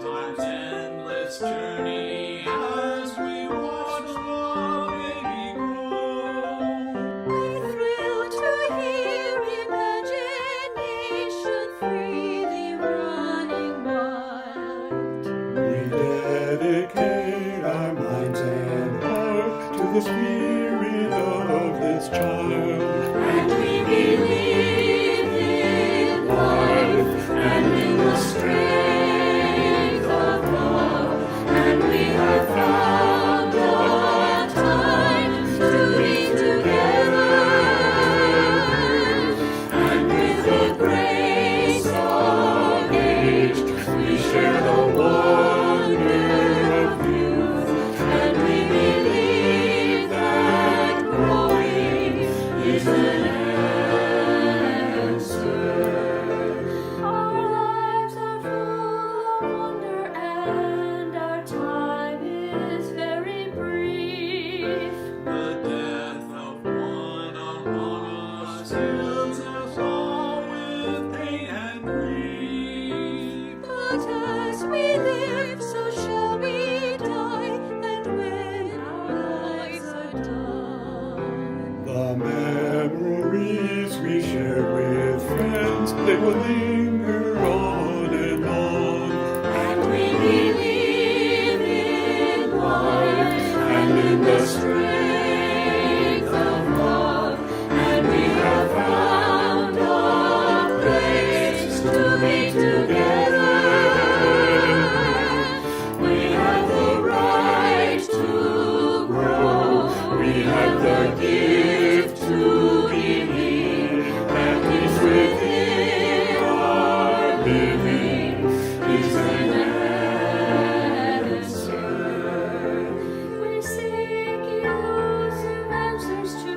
time's endless journey as we watch the baby grow. We thrill to hear imagination freely running wild. We dedicate our minds and hearts to the spirit of this child. And we believe in life and in the strength of love. And we have found a time to be together. And with the grace of age, we share the wonder of youth. And we believe that growing is an answer. Our lives are full of wonder and our time is very brief. The death of one among us fills us all with pain and grief. But as we live, so shall we die, and when our lives are done, The memories we share with friends, they will linger on and on. and we believe in life and in the strength of love, and we have found a place to be together. We have the right to grow. We have the gift to believe that peace within our living is an answer. We seek elusive answers to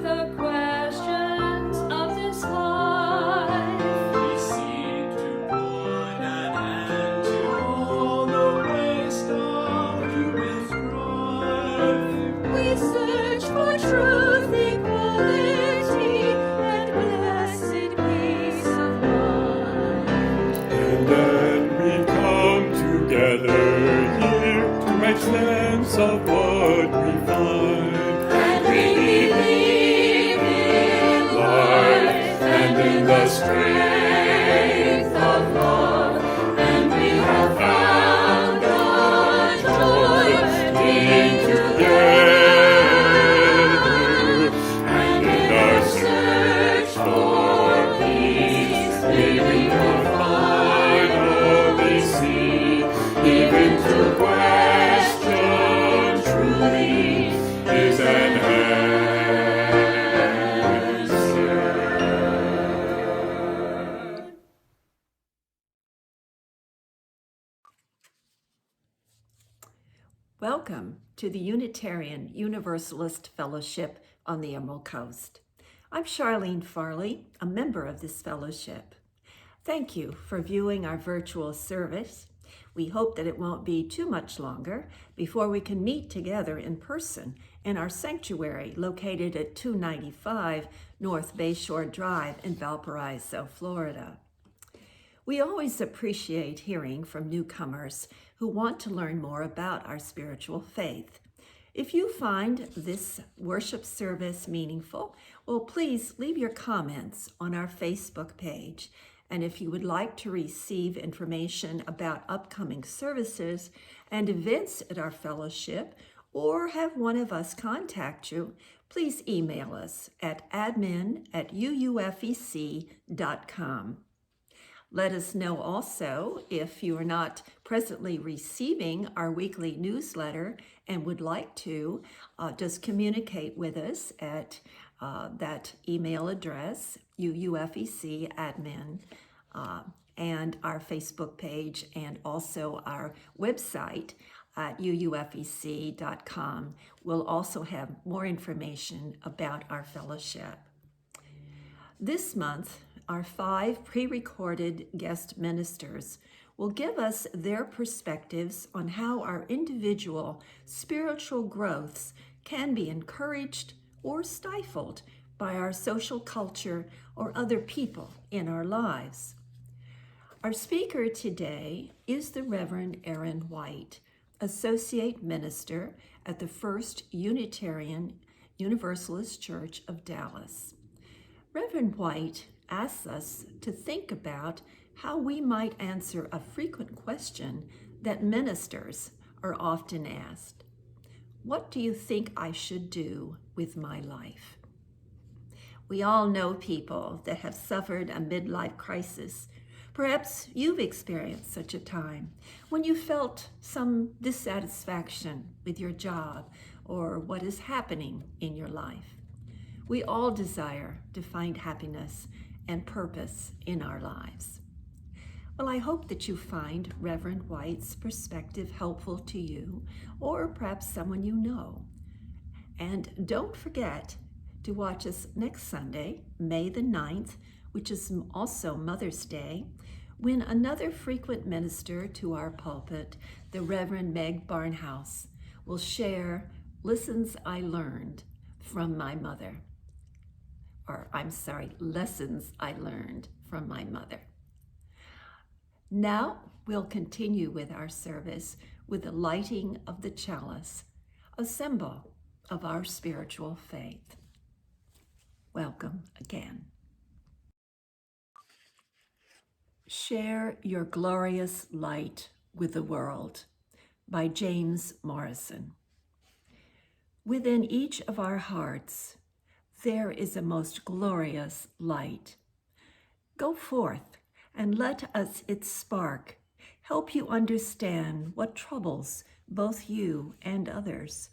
the questions of this life. We seek to put an end to all the waste of human strife. We search for truth, equality, and blessed peace of mind. And then we come together here to make sense of what we find. And we believe in life and in the strength of love. And we have found a joy being together. And in our search for peace, may we finally see, even to question truly is an answer. Welcome to the Unitarian Universalist Fellowship on the Emerald Coast. I'm Charlene Farley, a member of this fellowship. Thank you for viewing our virtual service. We hope that it won't be too much longer before we can meet together in person in our sanctuary located at 295 North Bayshore Drive in Valparaiso, Florida. We always appreciate hearing from newcomers who want to learn more about our spiritual faith. If you find this worship service meaningful, well, please leave your comments on our Facebook page. And if you would like to receive information about upcoming services and events at our fellowship, or have one of us contact you, please email us at admin@uufec.com. Let us know also if you are not presently receiving our weekly newsletter and would like to, just communicate with us at that email address, UUFEC admin, and our Facebook page, and also our website at uufec.com. We'll also have more information about our fellowship. This month, our 5 pre-recorded guest ministers will give us their perspectives on how our individual spiritual growths can be encouraged or stifled by our social culture or other people in our lives. Our speaker today is the Reverend Aaron White, Associate Minister at the First Unitarian Universalist Church of Dallas. Reverend White asks us to think about how we might answer a frequent question that ministers are often asked. What do you think I should do with my life? We all know people that have suffered a midlife crisis. Perhaps you've experienced such a time when you felt some dissatisfaction with your job or what is happening in your life. We all desire to find happiness and purpose in our lives. Well, I hope that you find Reverend White's perspective helpful to you or perhaps someone you know. And don't forget to watch us next Sunday, May the 9th, which is also Mother's Day, when another frequent minister to our pulpit, the Reverend Meg Barnhouse, will share lessons I learned from my mother. Lessons I learned from my mother. Now we'll continue with our service with the lighting of the chalice, a symbol of our spiritual faith. Welcome again. Share Your Glorious Light with the World by James Morrison. Within each of our hearts, there is a most glorious light. Go forth and let us its spark help you understand what troubles both you and others.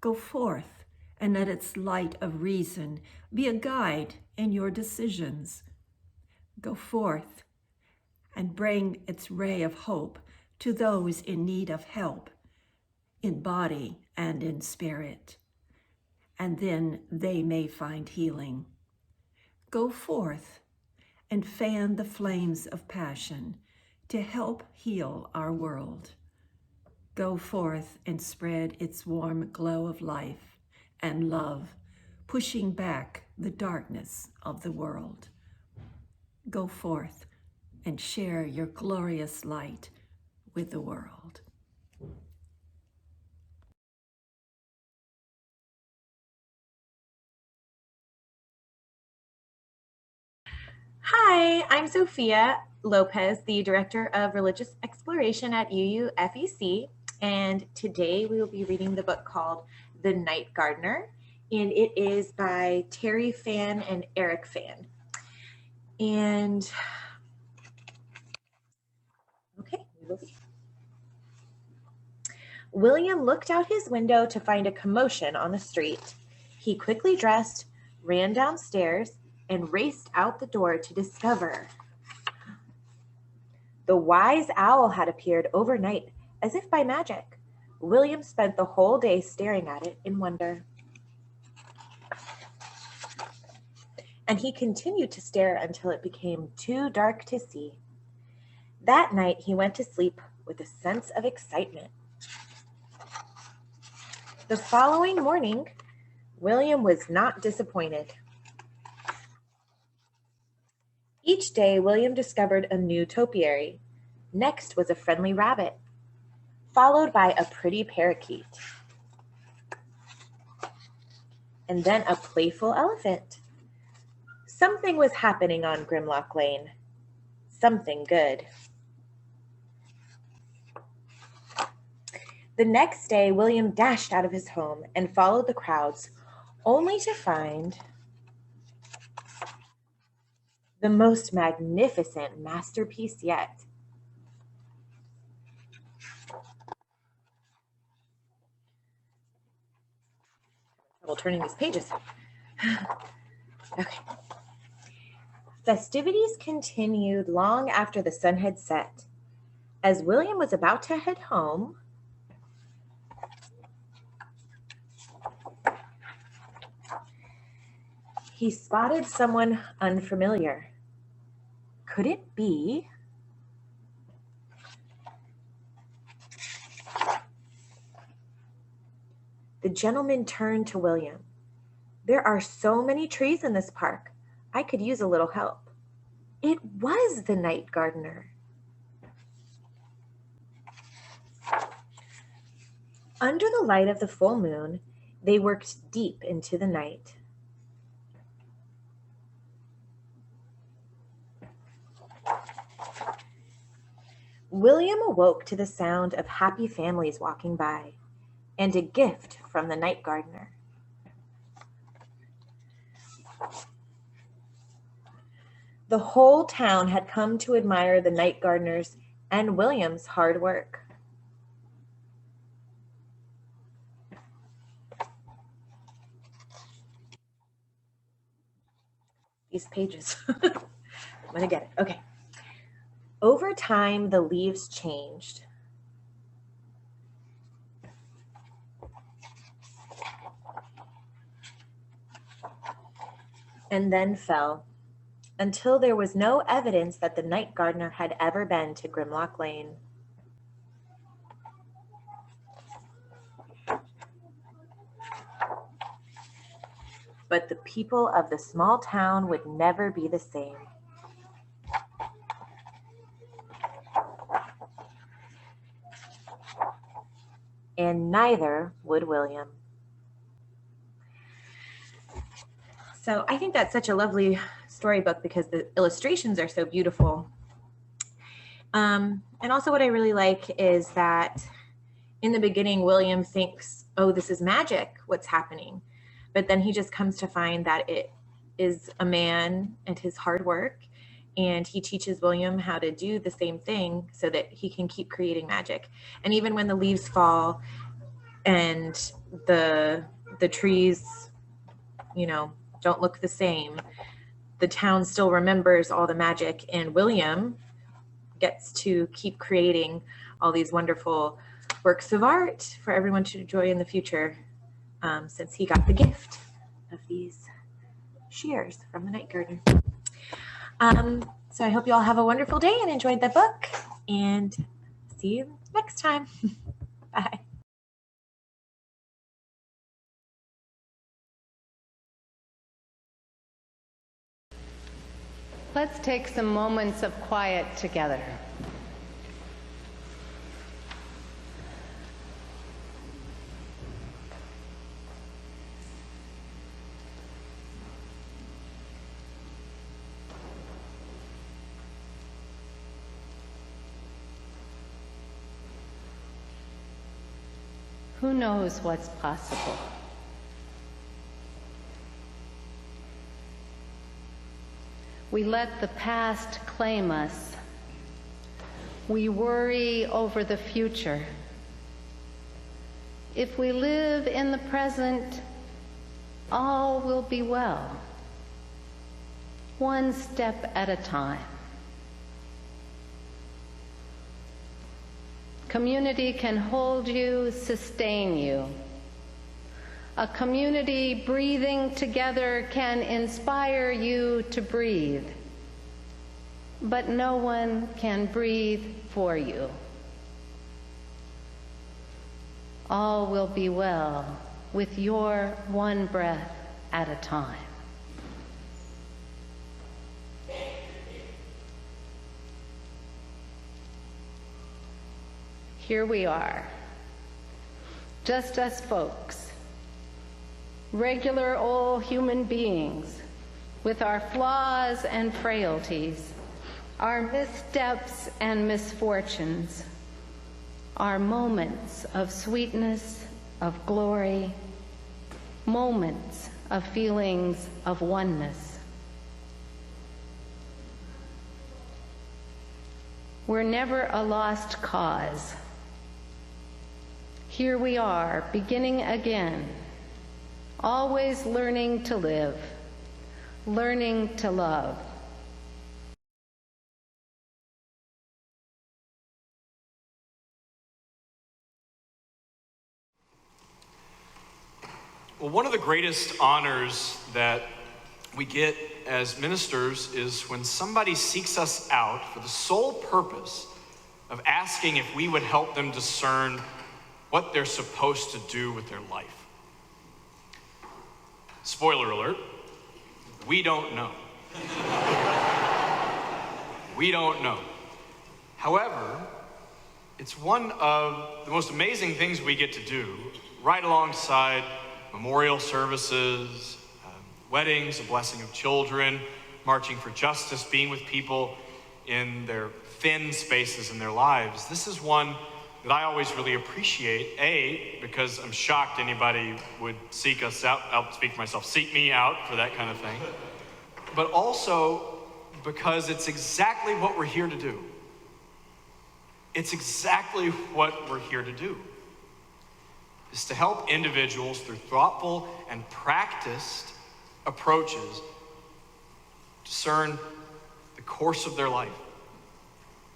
Go forth and let its light of reason be a guide in your decisions. Go forth and bring its ray of hope to those in need of help, in body and in spirit, and then they may find healing. Go forth and fan the flames of passion to help heal our world. Go forth and spread its warm glow of life and love, pushing back the darkness of the world. Go forth and share your glorious light with the world. Hi, I'm Sophia Lopez, the Director of Religious Exploration at UUFEC, and today we will be reading the book called The Night Gardener, and it is by Terry Fan and Eric Fan. And, okay, we will see. William looked out his window to find a commotion on the street. He quickly dressed, ran downstairs, and raced out the door to discover. The wise owl had appeared overnight, as if by magic. William spent the whole day staring at it in wonder. And he continued to stare until it became too dark to see. That night he went to sleep with a sense of excitement. The following morning, William was not disappointed. Each day, William discovered a new topiary. Next was a friendly rabbit, followed by a pretty parakeet, and then a playful elephant. Something was happening on Grimlock Lane. Something good. The next day, William dashed out of his home and followed the crowds, only to find the most magnificent masterpiece yet. Trouble turning these pages. Okay. Festivities continued long after the sun had set. As William was about to head home, he spotted someone unfamiliar. Could it be? The gentleman turned to William. There are so many trees in this park. I could use a little help. It was the night gardener. Under the light of the full moon, they worked deep into the night. William awoke to the sound of happy families walking by, and a gift from the night gardener. The whole town had come to admire the night gardener's and William's hard work. These pages. I'm gonna get it. Okay. Over time, the leaves changed. And then fell, until there was no evidence that the night gardener had ever been to Grimlock Lane. But the people of the small town would never be the same. And neither would William. So I think that's such a lovely storybook because the illustrations are so beautiful. And also what I really like is that in the beginning, William thinks, oh, this is magic, what's happening? But then he just comes to find that it is a man and his hard work. And he teaches William how to do the same thing so that he can keep creating magic. And even when the leaves fall and the trees, don't look the same, the town still remembers all the magic, and William gets to keep creating all these wonderful works of art for everyone to enjoy in the future, since he got the gift of these shears from the night gardener. So I hope you all have a wonderful day and enjoyed the book, and see you next time. Bye. Let's take some moments of quiet together. Who knows what's possible? We let the past claim us. We worry over the future. If we live in the present, all will be well, one step at a time. Community can hold you, sustain you. A community breathing together can inspire you to breathe, but no one can breathe for you. All will be well with your one breath at a time. Here we are, just us folks. Regular old human beings with our flaws and frailties, our missteps and misfortunes, our moments of sweetness, of glory, moments of feelings of oneness. We're never a lost cause. Here we are, beginning again, always learning to live, learning to love. Well, one of the greatest honors that we get as ministers is when somebody seeks us out for the sole purpose of asking if we would help them discern what they're supposed to do with their life. Spoiler alert, we don't know. We don't know. However, it's one of the most amazing things we get to do, right alongside memorial services, weddings, the blessing of children, marching for justice, being with people in their thin spaces in their lives. This is one that I always really appreciate, because I'm shocked anybody would seek us out. I'll speak for myself, seek me out for that kind of thing. But also because it's exactly what we're here to do. It's exactly what we're here to do, is to help individuals through thoughtful and practiced approaches discern the course of their life,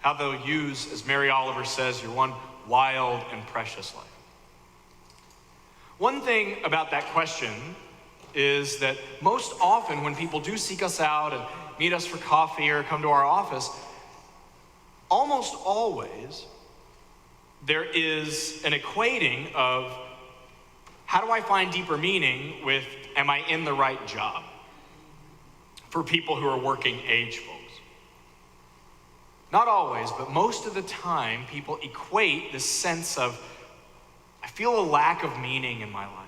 how they'll use, as Mary Oliver says, your one wild and precious life. One thing about that question is that most often when people do seek us out and meet us for coffee or come to our office, almost always there is an equating of, how do I find deeper meaning with, am I in the right job? For people who are working age folks. Not always, but most of the time, people equate this sense of, I feel a lack of meaning in my life.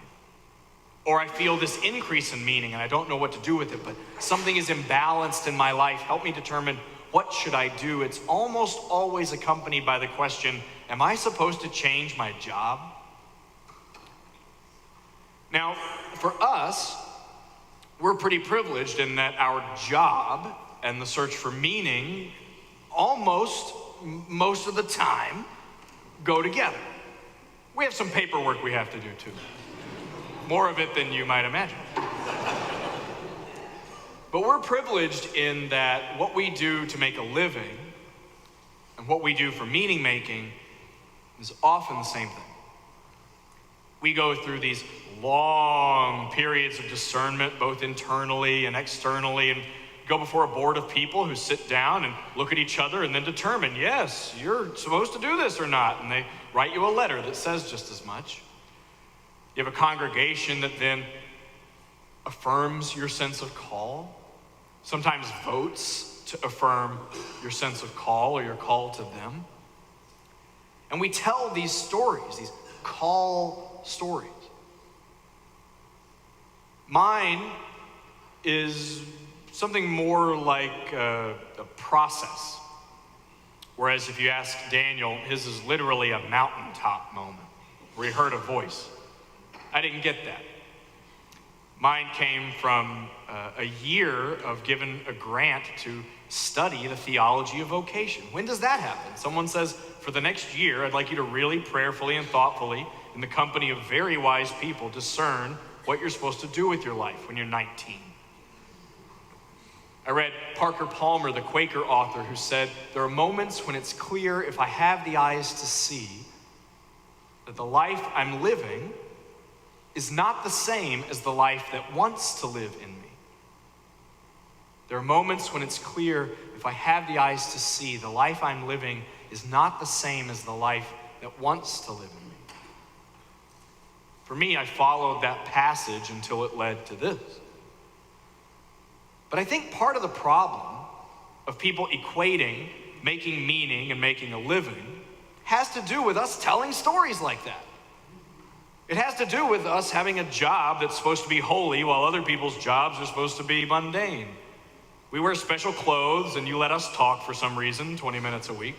Or I feel this increase in meaning and I don't know what to do with it, but something is imbalanced in my life. Help me determine, what should I do? It's almost always accompanied by the question, am I supposed to change my job? Now, for us, we're pretty privileged in that our job and the search for meaning almost most of the time go together. We have some paperwork we have to do too. More of it than you might imagine. But we're privileged in that what we do to make a living and what we do for meaning making is often the same thing. We go through these long periods of discernment, both internally and externally, and go before a board of people who sit down and look at each other and then determine, yes, you're supposed to do this or not. And they write you a letter that says just as much. You have a congregation that then affirms your sense of call, sometimes votes to affirm your sense of call or your call to them. And we tell these stories, these call stories. Mine is something more like a process. Whereas if you ask Daniel, his is literally a mountaintop moment where he heard a voice. I didn't get that. Mine came from a year of given a grant to study the theology of vocation. When does that happen? Someone says, for the next year, I'd like you to really prayerfully and thoughtfully, in the company of very wise people, discern what you're supposed to do with your life when you're 19. I read Parker Palmer, the Quaker author, who said, there are moments when it's clear, if I have the eyes to see, that the life I'm living is not the same as the life that wants to live in me. There are moments when it's clear, if I have the eyes to see, the life I'm living is not the same as the life that wants to live in me. For me, I followed that passage until it led to this. But I think part of the problem of people equating making meaning and making a living has to do with us telling stories like that. It has to do with us having a job that's supposed to be holy while other people's jobs are supposed to be mundane. We wear special clothes and you let us talk for some reason 20 minutes a week.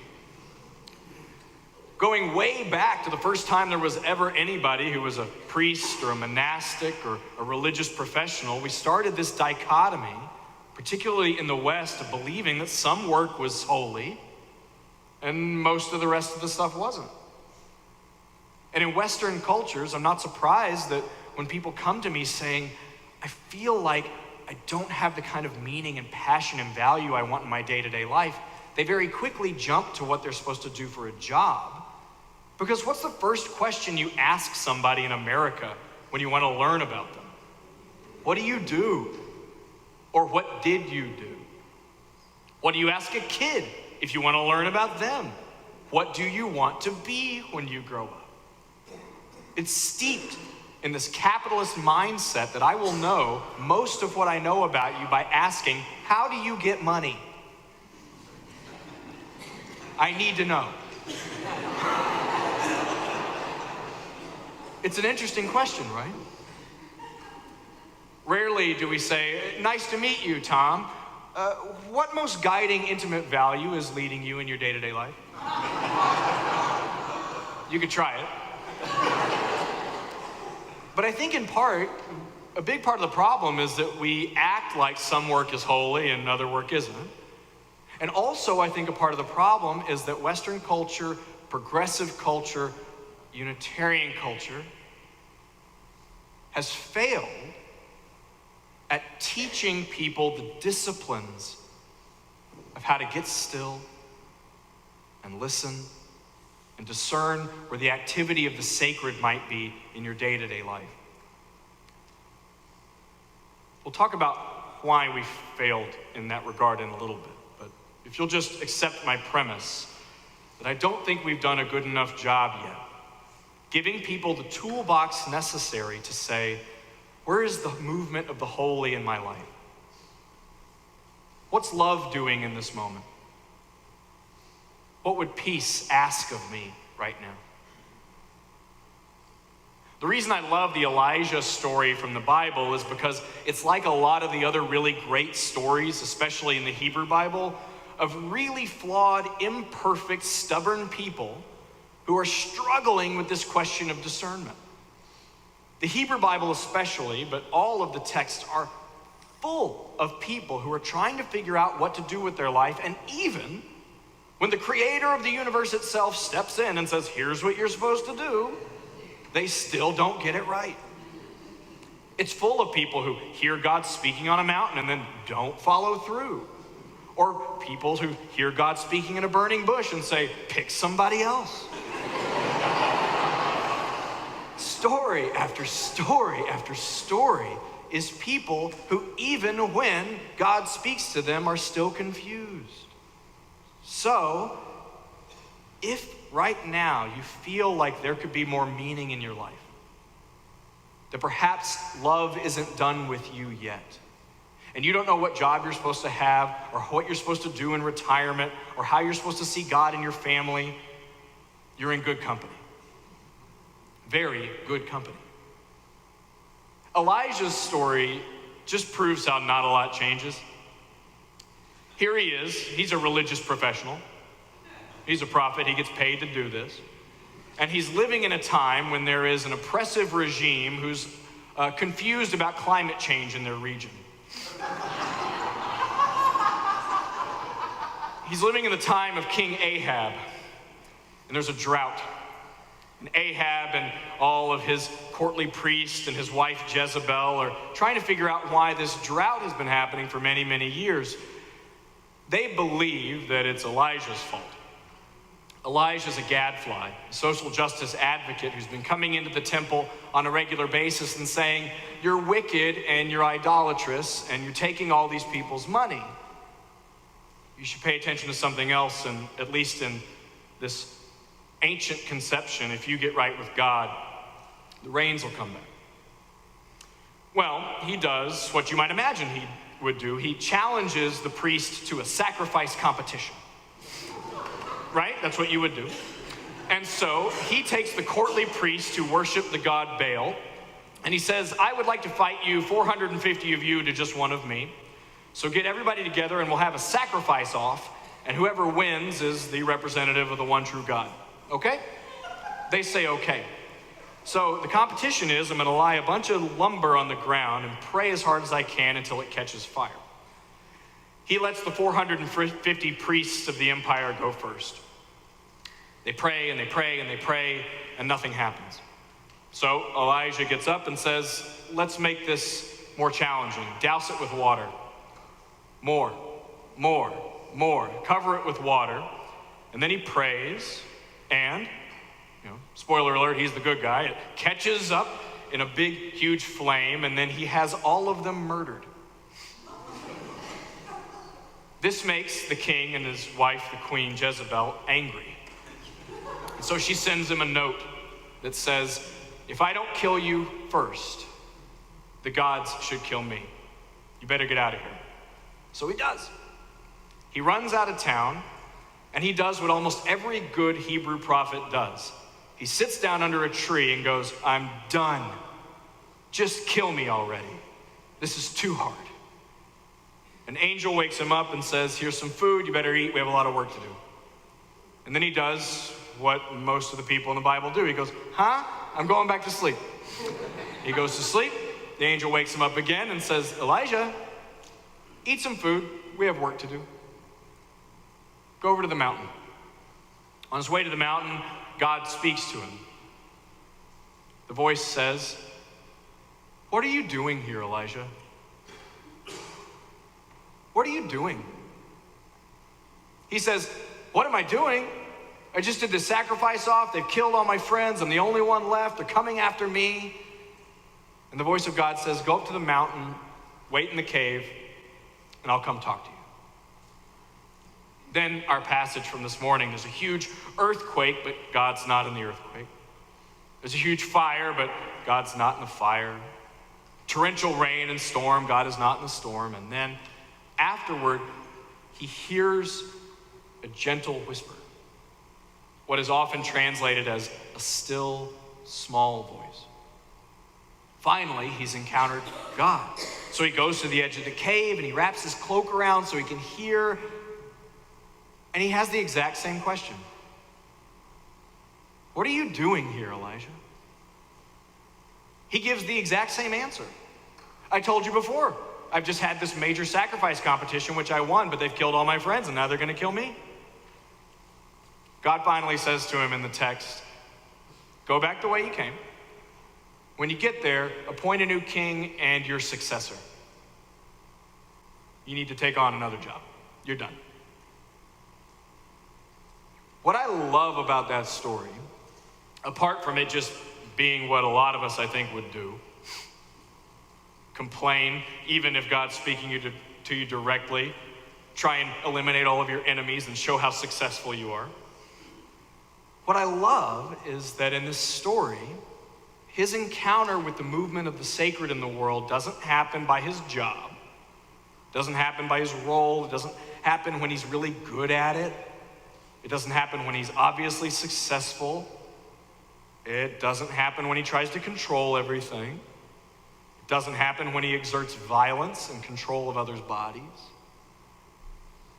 Going way back to the first time there was ever anybody who was a priest or a monastic or a religious professional, we started this dichotomy, particularly in the West, of believing that some work was holy and most of the rest of the stuff wasn't. And in Western cultures, I'm not surprised that when people come to me saying, I feel like I don't have the kind of meaning and passion and value I want in my day-to-day life, they very quickly jump to what they're supposed to do for a job. Because what's the first question you ask somebody in America when you want to learn about them? What do you do? Or what did you do? What do you ask a kid if you want to learn about them? What do you want to be when you grow up? It's steeped in this capitalist mindset that I will know most of what I know about you by asking, how do you get money? I need to know. It's an interesting question, right? Rarely do we say, nice to meet you, Tom. What most guiding intimate value is leading you in your day-to-day life? You could try it. But I think in part, a big part of the problem is that we act like some work is holy and other work isn't. And also, I think a part of the problem is that Western culture, progressive culture, Unitarian culture has failed at teaching people the disciplines of how to get still and listen and discern where the activity of the sacred might be in your day-to-day life. We'll talk about why we failed in that regard in a little bit, but if you'll just accept my premise that I don't think we've done a good enough job yet giving people the toolbox necessary to say, where is the movement of the holy in my life? What's love doing in this moment? What would peace ask of me right now? The reason I love the Elijah story from the Bible is because it's like a lot of the other really great stories, especially in the Hebrew Bible, of really flawed, imperfect, stubborn people who are struggling with this question of discernment. The Hebrew Bible especially, but all of the texts are full of people who are trying to figure out what to do with their life, and even when the creator of the universe itself steps in and says, here's what you're supposed to do, they still don't get it right. It's full of people who hear God speaking on a mountain and then don't follow through. Or people who hear God speaking in a burning bush and say, pick somebody else. Story after story after story is people who, even when God speaks to them, are still confused. So, if right now you feel like there could be more meaning in your life, that perhaps love isn't done with you yet, and you don't know what job you're supposed to have, or what you're supposed to do in retirement, or how you're supposed to see God in your family, you're in good company. Very good company. Elijah's story just proves how not a lot changes. Here he is. He's a religious professional. He's a prophet. He gets paid to do this. And he's living in a time when there is an oppressive regime who's confused about climate change in their region. He's living in the time of King Ahab, and there's a drought. And Ahab and all of his courtly priests and his wife Jezebel are trying to figure out why this drought has been happening for many, many years. They believe that it's Elijah's fault. Elijah's a gadfly, a social justice advocate who's been coming into the temple on a regular basis and saying, you're wicked and you're idolatrous and you're taking all these people's money. You should pay attention to something else, and at least in this ancient conception, if you get right with God, the rains will come back. Well, he does what you might imagine he would do. He challenges the priest to a sacrifice competition. Right? That's what you would do. And so he takes the courtly priest who worship the god Baal, and he says, I would like to fight you, 450 of you to just one of me. So get everybody together and we'll have a sacrifice off, and whoever wins is the representative of the one true God. Okay? They say okay. So the competition is, I'm going to lie a bunch of lumber on the ground and pray as hard as I can until it catches fire. He lets the 450 priests of the empire go first. They pray and they pray and they pray, and nothing happens. So Elijah gets up and says, let's make this more challenging. Douse it with water. More, more, more. Cover it with water. And then he prays, and, spoiler alert, he's the good guy. It catches up in a big, huge flame, and then he has all of them murdered. This makes the king and his wife, the queen Jezebel, angry. So she sends him a note that says, if I don't kill you first, the gods should kill me. You better get out of here. So he does. He runs out of town, And he does what almost every good Hebrew prophet does. He sits down under a tree and goes, I'm done. Just kill me already. This is too hard. An angel wakes him up and says, here's some food, you better eat, we have a lot of work to do. And then he does what most of the people in the Bible do. He goes, I'm going back to sleep. He goes to sleep. The angel wakes him up again and says, Elijah, eat some food, we have work to do. Go over to the mountain. On his way to the mountain, God speaks to him. The voice says, what are you doing here, Elijah? What are you doing? He says, what am I doing? I just did the sacrifice off. They've killed all my friends. I'm the only one left. They're coming after me. And the voice of God says, go up to the mountain, wait in the cave, and I'll come talk to you. Then our passage from this morning, there's a huge earthquake, but God's not in the earthquake. There's a huge fire, but God's not in the fire. Torrential rain and storm, God is not in the storm. And then afterward, he hears a gentle whisper, what is often translated as a still, small voice. Finally, he's encountered God. So he goes to the edge of the cave and he wraps his cloak around so he can hear. And he has the exact same question. What are you doing here, Elijah? He gives the exact same answer. I told you before, I've just had this major sacrifice competition, which I won, but they've killed all my friends and now they're going to kill me. God finally says to him in the text, go back the way you came. When you get there, appoint a new king and your successor. You need to take on another job. You're done. What I love about that story, apart from it just being what a lot of us, I think, would do, complain, even if God's speaking to you directly, try and eliminate all of your enemies and show how successful you are. What I love is that in this story, his encounter with the movement of the sacred in the world doesn't happen by his job, doesn't happen by his role, it doesn't happen when he's really good at it. It doesn't happen when he's obviously successful. It doesn't happen when he tries to control everything. It doesn't happen when he exerts violence and control of others' bodies.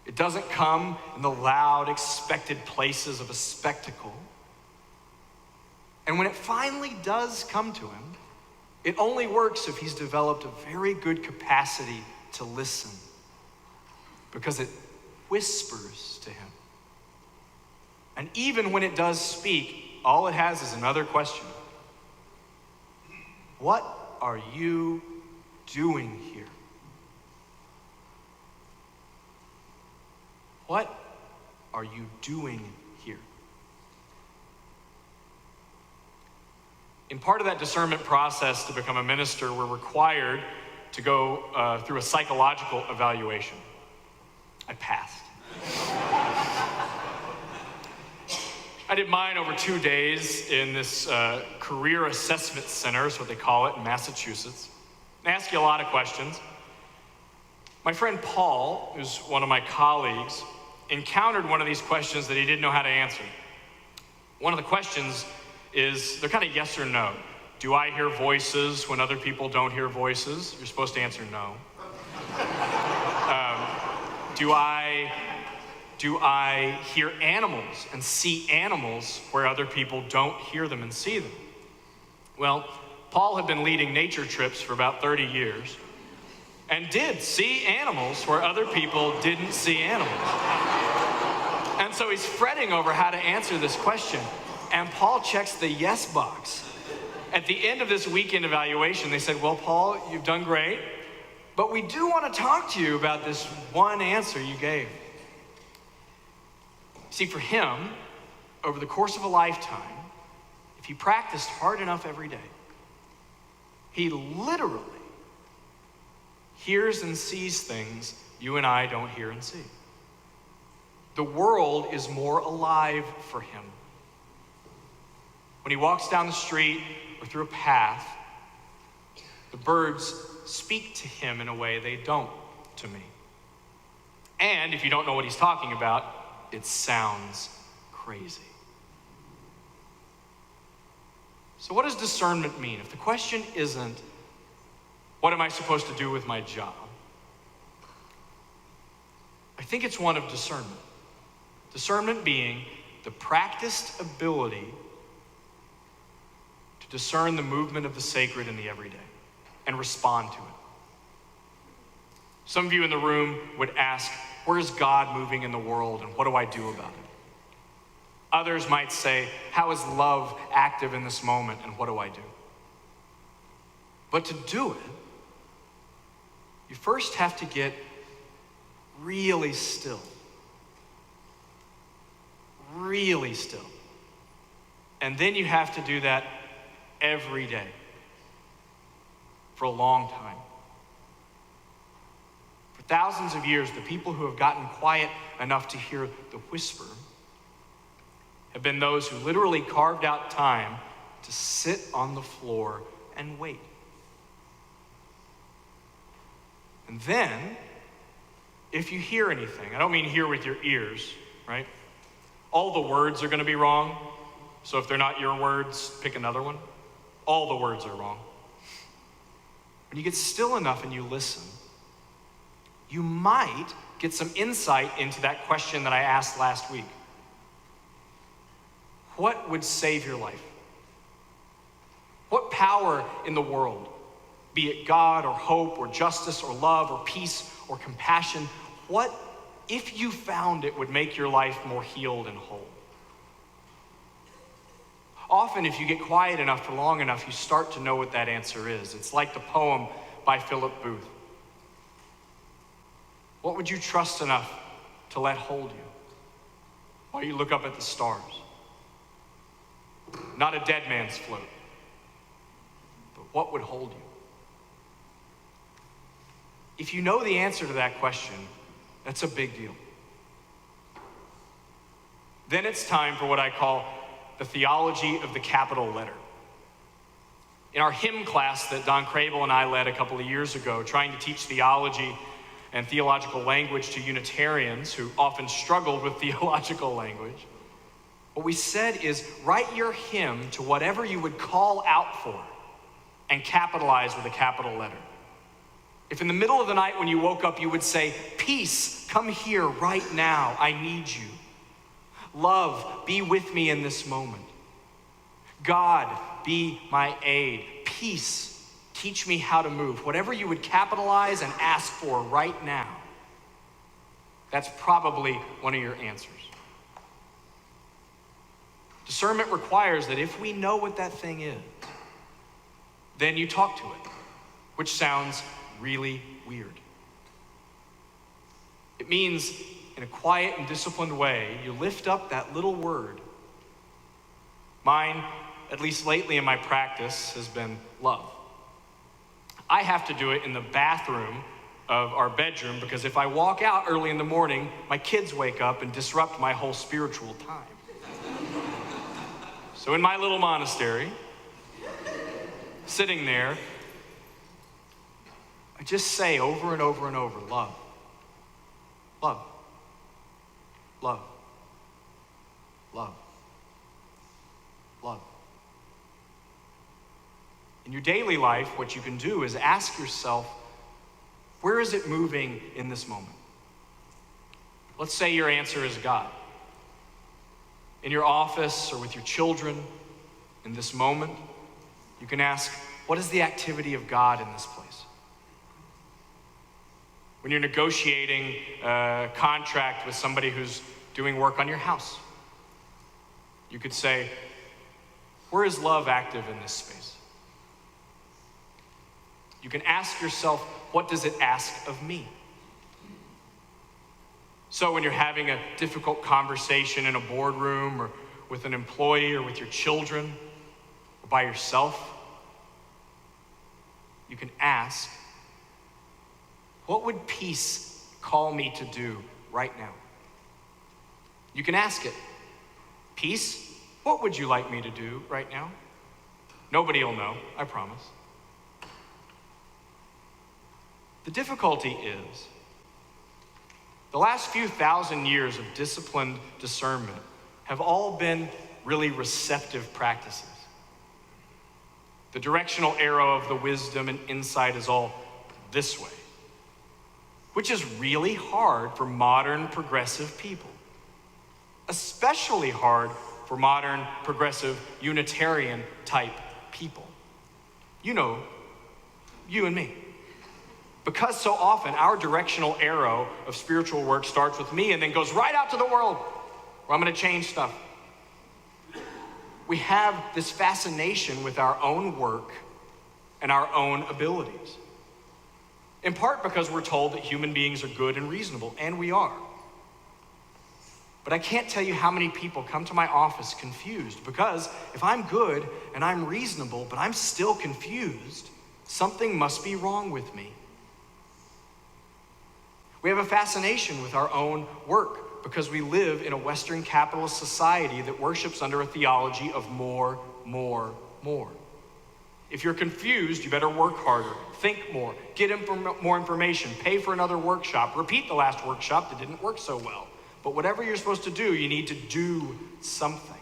It doesn't come in the loud, expected places of a spectacle. And when it finally does come to him, it only works if he's developed a very good capacity to listen, because it whispers to him. And even when it does speak, all it has is another question. What are you doing here? What are you doing here? In part of that discernment process to become a minister, we're required to go through a psychological evaluation. I passed. I did mine over 2 days in this career assessment center, is what they call it, in Massachusetts. They ask you a lot of questions. My friend Paul, who's one of my colleagues, encountered one of these questions that he didn't know how to answer. One of the questions is, they're kind of yes or no. Do I hear voices when other people don't hear voices? You're supposed to answer no. Do I hear animals and see animals where other people don't hear them and see them? Well, Paul had been leading nature trips for about 30 years and did see animals where other people didn't see animals. And so he's fretting over how to answer this question. And Paul checks the yes box. At the end of this weekend evaluation, they said, well, Paul, you've done great, but we do want to talk to you about this one answer you gave. See, for him, over the course of a lifetime, if he practiced hard enough every day, he literally hears and sees things you and I don't hear and see. The world is more alive for him. When he walks down the street or through a path, the birds speak to him in a way they don't to me. And if you don't know what he's talking about, it sounds crazy. So what does discernment mean? If the question isn't, what am I supposed to do with my job? I think it's one of discernment. Discernment being the practiced ability to discern the movement of the sacred in the everyday and respond to it. Some of you in the room would ask, where is God moving in the world and what do I do about it? Others might say, how is love active in this moment and what do I do? But to do it, you first have to get really still. Really still. And then you have to do that every day for a long time. For thousands of years, the people who have gotten quiet enough to hear the whisper have been those who literally carved out time to sit on the floor and wait. And then, if you hear anything, I don't mean hear with your ears, right? All the words are going to be wrong. So if they're not your words, pick another one. All the words are wrong. When you get still enough and you listen, you might get some insight into that question that I asked last week. What would save your life? What power in the world, be it God or hope or justice or love or peace or compassion, what, if you found it, would make your life more healed and whole? Often, if you get quiet enough for long enough, you start to know what that answer is. It's like the poem by Philip Booth. What would you trust enough to let hold you while you look up at the stars? Not a dead man's float, but what would hold you? If you know the answer to that question, that's a big deal. Then it's time for what I call the theology of the capital letter. In our hymn class that Don Crable and I led a couple of years ago, trying to teach theology and theological language to Unitarians who often struggled with theological language, what we said is write your hymn to whatever you would call out for and capitalize with a capital letter. If in the middle of the night when you woke up you would say, peace, come here right now, I need you. Love, be with me in this moment. God, be my aid. Peace, teach me how to move. Whatever you would capitalize and ask for right now, that's probably one of your answers. Discernment requires that if we know what that thing is, then you talk to it, which sounds really weird. It means, in a quiet and disciplined way, you lift up that little word. Mine, at least lately in my practice, has been love. I have to do it in the bathroom of our bedroom because if I walk out early in the morning, my kids wake up and disrupt my whole spiritual time. So in my little monastery, sitting there, I just say over and over and over, love, love, love, love, love. In your daily life, what you can do is ask yourself, where is it moving in this moment? Let's say your answer is God. In your office or with your children, in this moment, you can ask, what is the activity of God in this place? When you're negotiating a contract with somebody who's doing work on your house, you could say, where is love active in this space? You can ask yourself, what does it ask of me? So when you're having a difficult conversation in a boardroom or with an employee or with your children or by yourself, you can ask, what would peace call me to do right now? You can ask it, peace, what would you like me to do right now? Nobody will know, I promise. The difficulty is The last few thousand years of disciplined discernment have all been really receptive practices. The directional arrow of the wisdom and insight is all this way, which is really hard for modern progressive people, especially hard for modern progressive Unitarian type people. You know, you and me. Because so often our directional arrow of spiritual work starts with me and then goes right out to the world where I'm going to change stuff. We have this fascination with our own work and our own abilities. In part because we're told that human beings are good and reasonable, and we are. But I can't tell you how many people come to my office confused because if I'm good and I'm reasonable, but I'm still confused, something must be wrong with me. We have a fascination with our own work because we live in a Western capitalist society that worships under a theology of more, more, more. If you're confused, you better work harder, think more, get more information, pay for another workshop, repeat the last workshop that didn't work so well. But whatever you're supposed to do, you need to do something.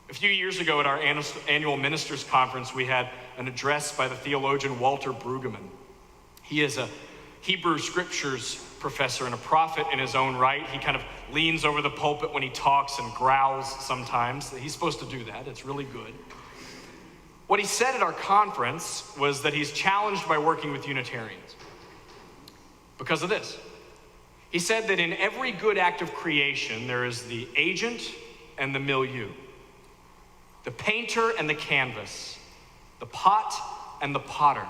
A few years ago at our annual ministers conference, we had an address by the theologian Walter Brueggemann. He is a Hebrew scriptures professor and a prophet in his own right. He kind of leans over the pulpit when he talks and growls sometimes. He's supposed to do that. It's really good. What he said at our conference was that he's challenged by working with Unitarians because of this. He said that in every good act of creation, there is the agent and the milieu, the painter and the canvas, the pot and the potter.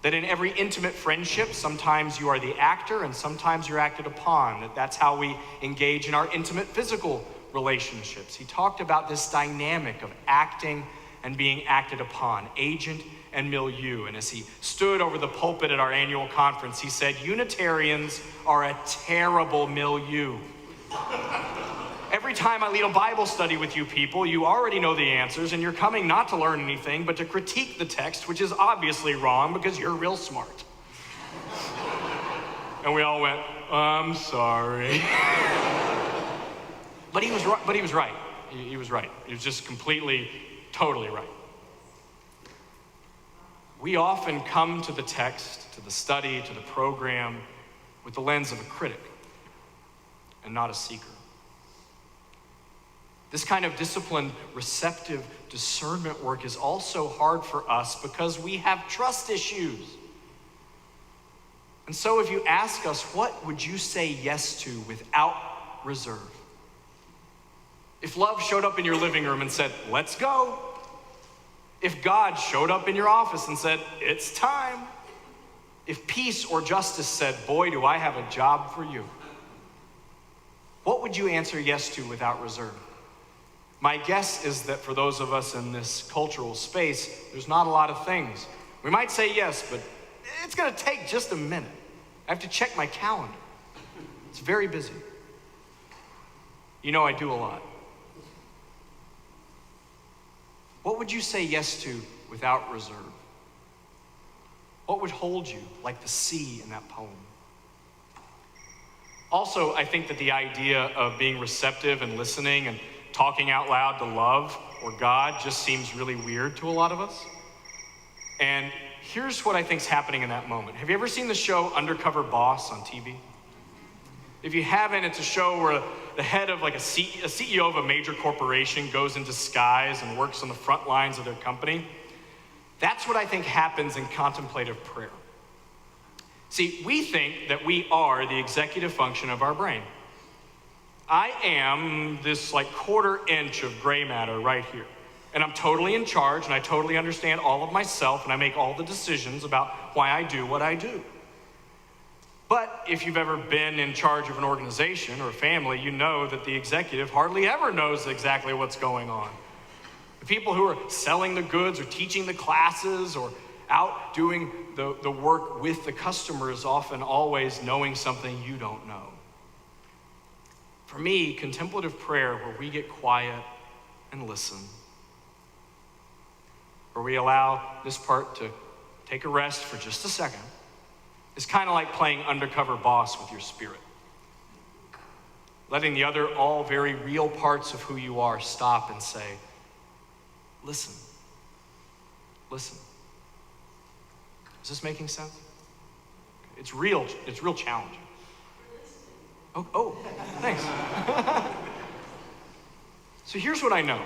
That in every intimate friendship, sometimes you are the actor and sometimes you're acted upon. That's how we engage in our intimate physical relationships. He talked about this dynamic of acting and being acted upon, agent and milieu. And as he stood over the pulpit at our annual conference, he said, Unitarians are a terrible milieu. Every time I lead a Bible study with you people, you already know the answers and you're coming not to learn anything, but to critique the text, which is obviously wrong because you're real smart. And we all went, I'm sorry. But he was right. He was right. He was just completely, totally right. We often come to the text, to the study, to the program with the lens of a critic and not a seeker. This kind of disciplined, receptive discernment work is also hard for us because we have trust issues. And so if you ask us, what would you say yes to without reserve? If love showed up in your living room and said, let's go. If God showed up in your office and said, it's time. If peace or justice said, boy, do I have a job for you. What would you answer yes to without reserve? My guess is that for those of us in this cultural space, there's not a lot of things. We might say yes, but it's going to take just a minute. I have to check my calendar. It's very busy. You know I do a lot. What would you say yes to without reserve? What would hold you like the sea in that poem? Also, I think that the idea of being receptive and listening and talking out loud to love or God just seems really weird to a lot of us. And here's what I think's happening in that moment. Have you ever seen the show Undercover Boss on TV? If you haven't, it's a show where the head of like a CEO of a major corporation goes in disguise and works on the front lines of their company. That's what I think happens in contemplative prayer. See, we think that we are the executive function of our brain. I am this like 1/4 inch of gray matter right here. And I'm totally in charge and I totally understand all of myself and I make all the decisions about why I do what I do. But if you've ever been in charge of an organization or a family, you know that the executive hardly ever knows exactly what's going on. The people who are selling the goods or teaching the classes or out doing the work with the customers often always knowing something you don't know. For me, contemplative prayer, where we get quiet and listen, where we allow this part to take a rest for just a second, is kind of like playing undercover boss with your spirit. Letting the other, all very real parts of who you are stop and say, listen. Listen. Is this making sense? It's real challenging. Oh, thanks. So here's what I know.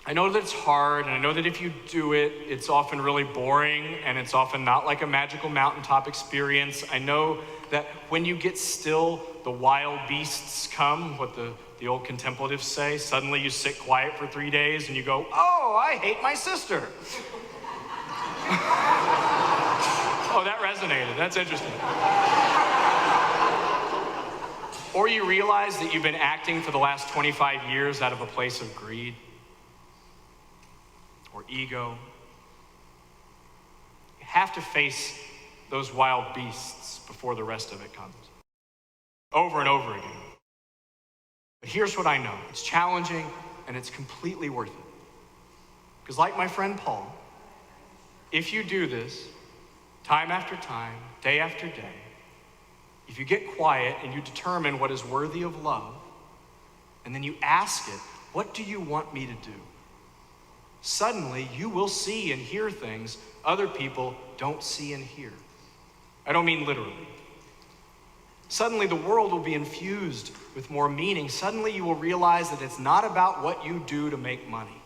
I know that it's hard, and I know that if you do it, it's often really boring, and it's often not like a magical mountaintop experience. I know that when you get still, the wild beasts come, what the old contemplatives say. Suddenly you sit quiet for 3 days, and you go, oh, I hate my sister. Oh, that resonated. That's interesting. Or you realize that you've been acting for the last 25 years out of a place of greed or ego. You have to face those wild beasts before the rest of it comes. Over and over again. But here's what I know. It's challenging and it's completely worth it. Because like my friend Paul, if you do this time after time, day after day, if you get quiet and you determine what is worthy of love, and then you ask it, what do you want me to do? Suddenly, you will see and hear things other people don't see and hear. I don't mean literally. Suddenly, the world will be infused with more meaning. Suddenly, you will realize that it's not about what you do to make money.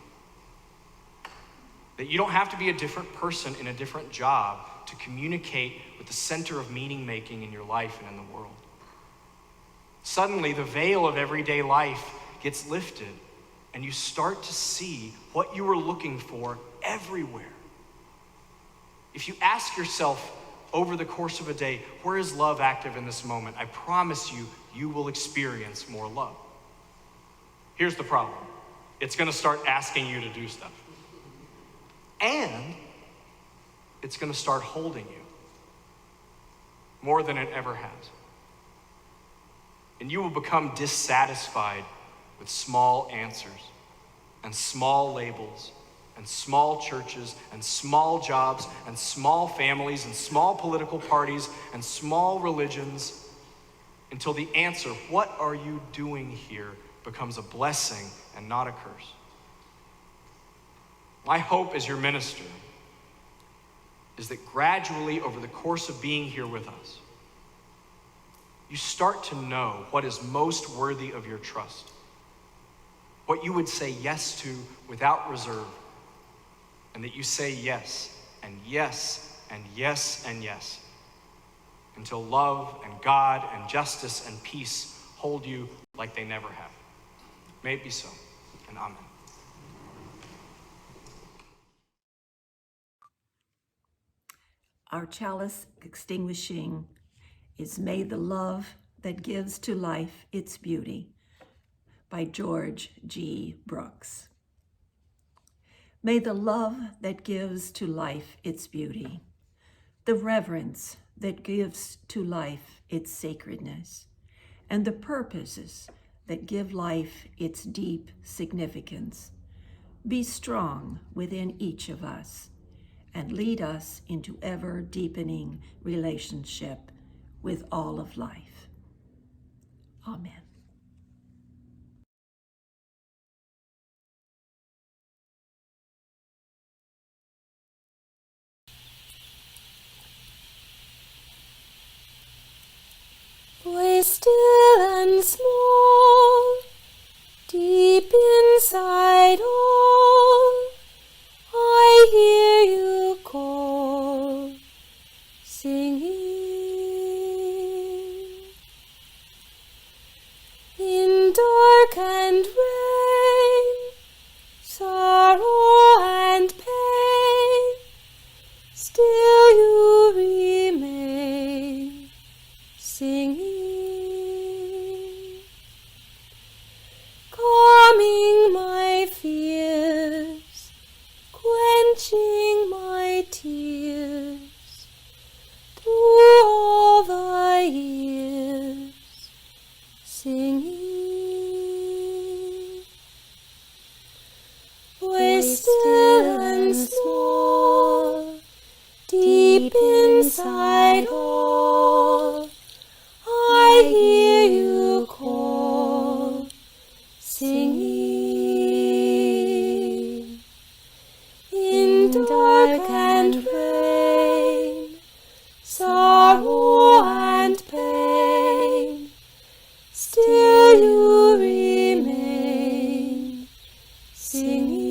That you don't have to be a different person in a different job to communicate with the center of meaning-making in your life and in the world. Suddenly, the veil of everyday life gets lifted, and you start to see what you were looking for everywhere. If you ask yourself over the course of a day, where is love active in this moment? I promise you, you will experience more love. Here's the problem. It's going to start asking you to do stuff. And it's going to start holding you more than it ever has. And you will become dissatisfied with small answers and small labels and small churches and small jobs and small families and small political parties and small religions until the answer, what are you doing here, becomes a blessing and not a curse. My hope as your minister is that gradually over the course of being here with us, you start to know what is most worthy of your trust, what you would say yes to without reserve, and that you say yes and yes and yes and yes until love and God and justice and peace hold you like they never have. May it be so, and amen. Our chalice extinguishing is May the Love That Gives to Life Its Beauty by George G. Brooks. May the love that gives to life its beauty, the reverence that gives to life its sacredness, and the purposes that give life its deep significance be strong within each of us and lead us into ever-deepening relationship with all of life. Amen. Lie still and small, deep inside all, I hear you call, singing. In dark and rain, sorrow and pain, still you remain, singing. Calming my singing.